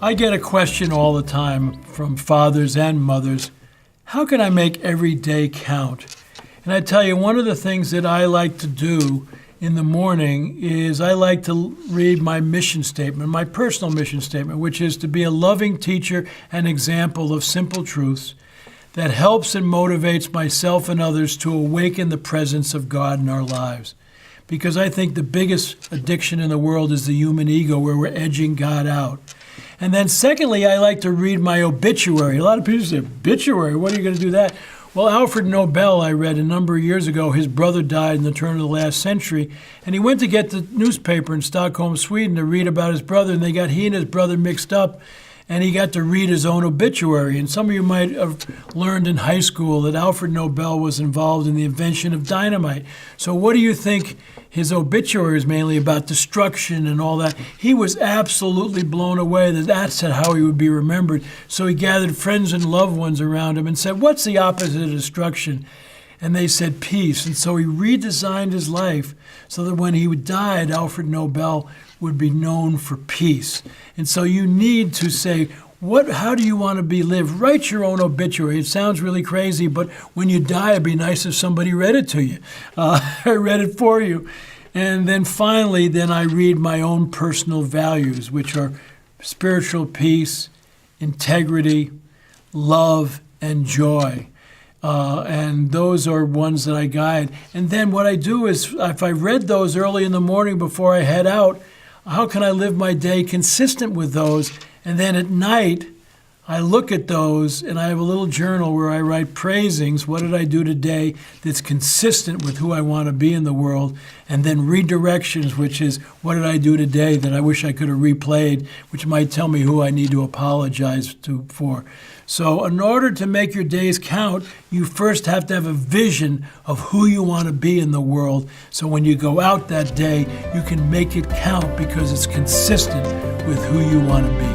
I get a question all the time from fathers and mothers. How can I make every day count? And I tell you, one of the things that I like to do in the morning is I like to read my mission statement, my personal mission statement, which is to be a loving teacher and example of simple truths that helps and motivates myself and others to awaken the presence of God in our lives. Because I think the biggest addiction in the world is the human ego, where we're edging God out. And then secondly, I like to read my obituary. A lot of people say, obituary, what are you going to do that? Well, Alfred Nobel, I read a number of years ago, his brother died in the turn of the last century, and he went to get the newspaper in Stockholm, Sweden to read about his brother, and they got he and his brother mixed up, and he got to read his own obituary. And some of you might have learned in high school that Alfred Nobel was involved in the invention of dynamite. So what do you think his obituary is mainly about? Destruction and all that. He was absolutely blown away that that's how he would be remembered. So he gathered friends and loved ones around him and said, what's the opposite of destruction? And they said peace. And so he redesigned his life so that when he died, Alfred Nobel would be known for peace. And so you need to say, how do you want to be lived? Write your own obituary. It sounds really crazy, but when you die, it'd be nice if somebody read it to you. I read it for you. And then finally, I read my own personal values, which are spiritual peace, integrity, love, and joy. And those are ones that I guide. And then what I do is, if I read those early in the morning before I head out, how can I live my day consistent with those? And then at night, I look at those, and I have a little journal where I write praisings. What did I do today that's consistent with who I want to be in the world? And then redirections, which is, what did I do today that I wish I could have replayed, which might tell me who I need to apologize for. So in order to make your days count, you first have to have a vision of who you want to be in the world. So when you go out that day, you can make it count because it's consistent with who you want to be.